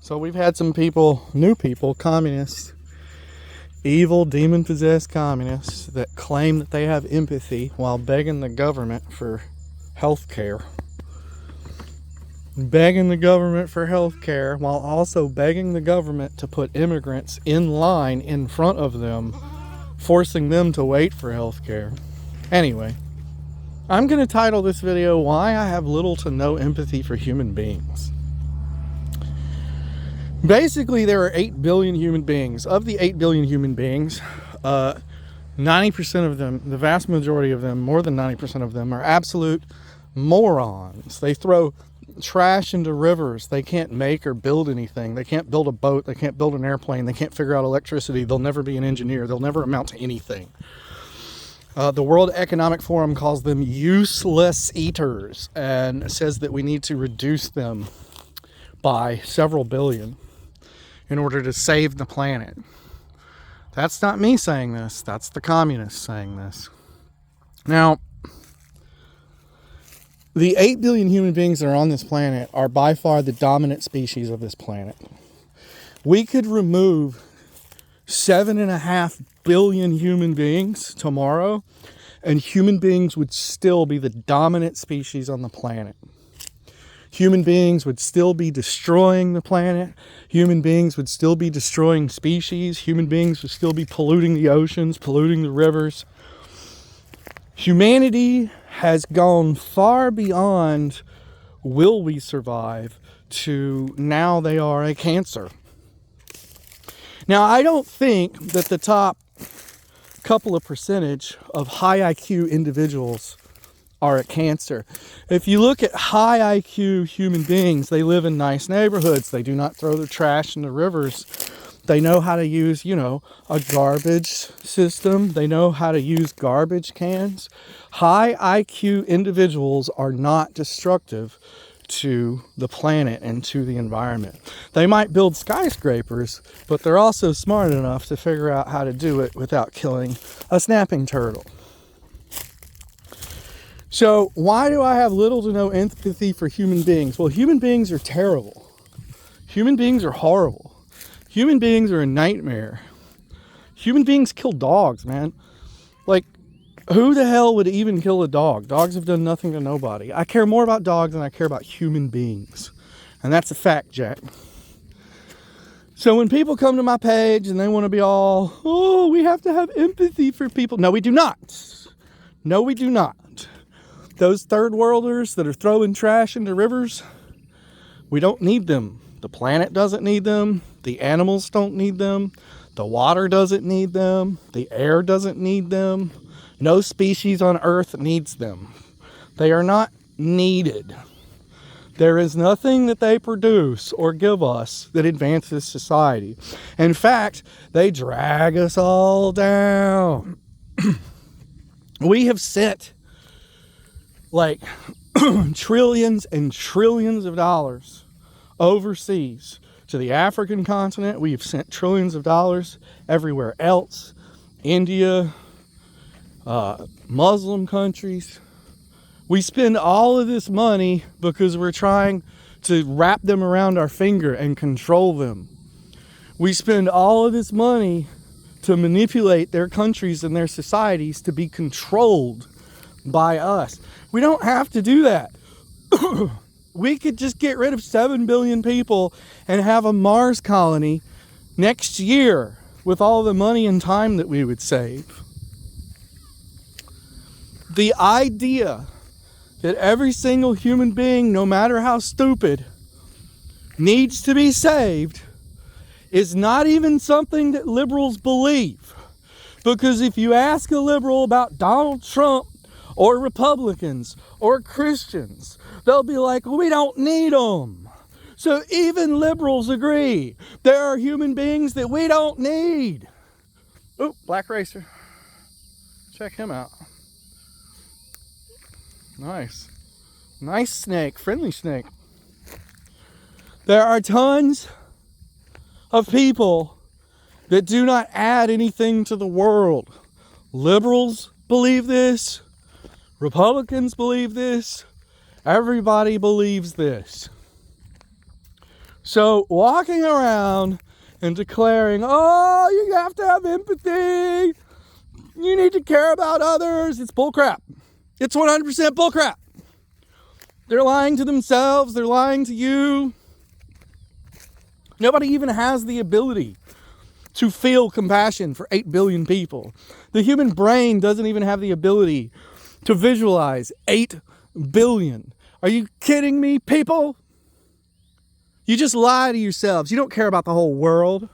So we've had some people, new people, communists, evil, demon-possessed communists that claim that they have empathy while begging the government for health care. Begging the government for health care while also begging the government to put immigrants in line in front of them, forcing them to wait for health care. Anyway, I'm going to title this video, Why I Have Little to No Empathy for Human Beings. Basically, there are 8 billion human beings. Of the 8 billion human beings, 90% of them, the vast majority of them, more than 90% of them, are absolute morons. They throw trash into rivers. They can't make or build anything. They can't build a boat. They can't build an airplane. They can't figure out electricity. They'll never be an engineer. They'll never amount to anything. The World Economic Forum calls them useless eaters and says that we need to reduce them by several billion in order to save the planet. That's not me saying this. That's the communists saying this. Now, the 8 billion human beings that are on this planet are by far the dominant species of this planet. We could remove 7.5 billion human beings tomorrow, and human beings would still be the dominant species on the planet. Human beings would still be destroying the planet. Human beings would still be destroying species. Human beings would still be polluting the oceans, polluting the rivers. Humanity has gone far beyond will we survive to now they are a cancer. Now, I don't think that the top couple of percentage of high IQ individuals are a cancer. If you look at high IQ human beings, they live in nice neighborhoods. They do not throw their trash in the rivers. They know how to use, a garbage system. They know how to use garbage cans. High IQ individuals are not destructive to the planet and to the environment. They might build skyscrapers, but they're also smart enough to figure out how to do it without killing a snapping turtle. So why do I have little to no empathy for human beings? Well, human beings are terrible. Human beings are horrible. Human beings are a nightmare. Human beings kill dogs, man. Like, who the hell would even kill a dog? Dogs have done nothing to nobody. I care more about dogs than I care about human beings. And that's a fact, Jack. So when people come to my page and they want to be all, oh, we have to have empathy for people. No, we do not. No, we do not. Those third worlders that are throwing trash into rivers, we don't need them. The planet doesn't need them. The animals don't need them. The water doesn't need them. The air doesn't need them. No species on Earth needs them. They are not needed. There is nothing that they produce or give us that advances society. In fact, they drag us all down. We have sent trillions and trillions of dollars overseas to the African continent. We've sent trillions of dollars everywhere else. India, Muslim countries. We spend all of this money because we're trying to wrap them around our finger and control them. We spend all of this money to manipulate their countries and their societies to be controlled by us. We don't have to do that. We could just get rid of 7 billion people and have a Mars colony next year with all the money and time that we would save. The idea that every single human being, no matter how stupid, needs to be saved is not even something that liberals believe. Because if you ask a liberal about Donald Trump or Republicans or Christians, they'll be like, we don't need them. So even liberals agree there are human beings that we don't need. Oh, black racer. Check him out. Nice. Nice snake, friendly snake. There are tons of people that do not add anything to the world. Liberals believe this. Republicans believe this. Everybody believes this. So walking around and declaring, oh, you have to have empathy, you need to care about others, it's bullcrap. It's 100% bullcrap. They're lying to themselves, they're lying to you. Nobody even has the ability to feel compassion for 8 billion people. The human brain doesn't even have the ability to visualize 8 billion. Are you kidding me, people? You just lie to yourselves. You don't care about the whole world.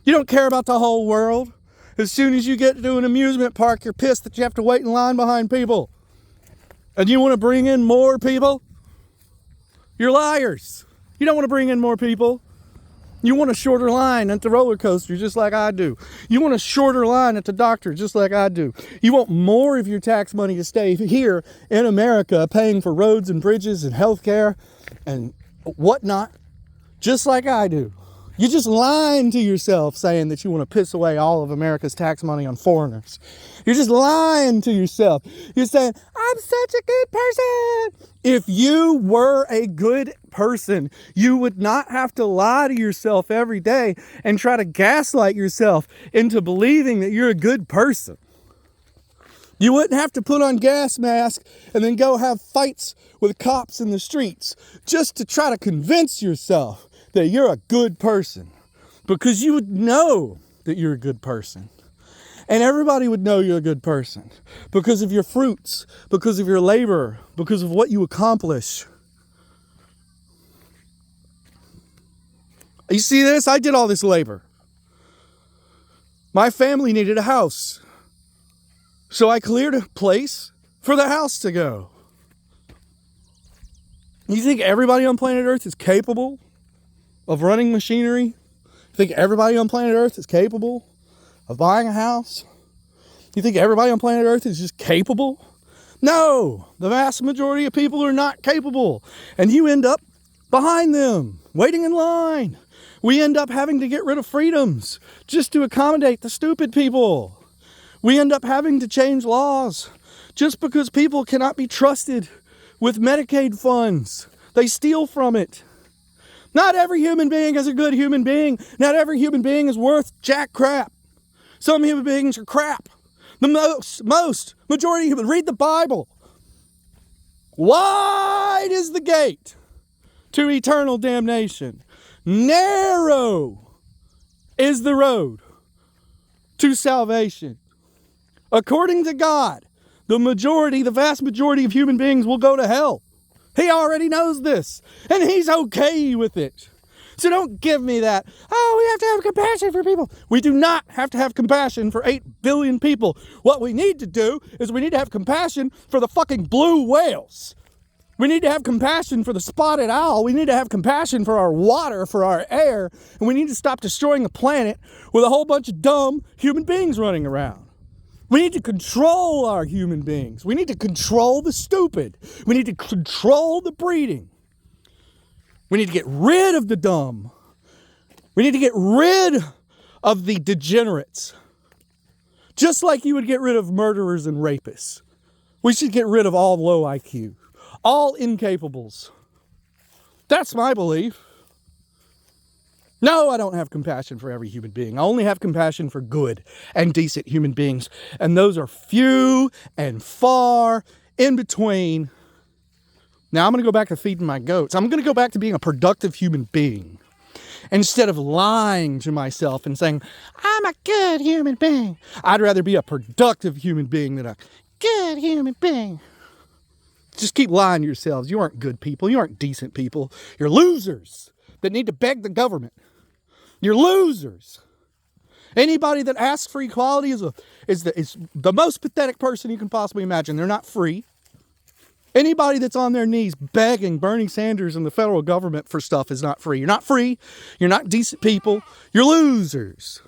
You don't care about the whole world. As soon as you get to an amusement park, you're pissed that you have to wait in line behind people. And you want to bring in more people? You're liars. You don't want to bring in more people. You want a shorter line at the roller coaster, just like I do. You want a shorter line at the doctor, just like I do. You want more of your tax money to stay here in America, paying for roads and bridges and healthcare and whatnot, just like I do. You're just lying to yourself saying that you want to piss away all of America's tax money on foreigners. You're just lying to yourself. You're saying, I'm such a good person. If you were a good person, you would not have to lie to yourself every day and try to gaslight yourself into believing that you're a good person. You wouldn't have to put on gas mask and then go have fights with cops in the streets just to try to convince yourself that you're a good person, because you would know that you're a good person. And everybody would know you're a good person because of your fruits, because of your labor, because of what you accomplish. You see this? I did all this labor. My family needed a house, so I cleared a place for the house to go. You think everybody on planet Earth is capable of running machinery? You think everybody on planet Earth is capable of buying a house? You think everybody on planet Earth is just capable? No, the vast majority of people are not capable. And you end up behind them, waiting in line. We end up having to get rid of freedoms just to accommodate the stupid people. We end up having to change laws just because people cannot be trusted with Medicaid funds. They steal from it. Not every human being is a good human being. Not every human being is worth jack crap. Some human beings are crap. The majority of human, read the Bible. Wide is the gate to eternal damnation. Narrow is the road to salvation. According to God, the vast majority of human beings will go to hell. He already knows this, and he's okay with it. So don't give me that, oh, we have to have compassion for people. We do not have to have compassion for 8 billion people. What we need to do is we need to have compassion for the fucking blue whales. We need to have compassion for the spotted owl. We need to have compassion for our water, for our air, and we need to stop destroying the planet with a whole bunch of dumb human beings running around. We need to control our human beings. We need to control the stupid. We need to control the breeding. We need to get rid of the dumb. We need to get rid of the degenerates. Just like you would get rid of murderers and rapists. We should get rid of all low IQ, all incapables. That's my belief. No, I don't have compassion for every human being. I only have compassion for good and decent human beings. And those are few and far in between. Now I'm going to go back to feeding my goats. I'm going to go back to being a productive human being. Instead of lying to myself and saying, I'm a good human being. I'd rather be a productive human being than a good human being. Just keep lying to yourselves. You aren't good people. You aren't decent people. You're losers that need to beg the government. You're losers. Anybody that asks for equality is the most pathetic person you can possibly imagine. They're not free. Anybody that's on their knees begging Bernie Sanders and the federal government for stuff is not free. You're not free. You're not decent people. You're losers.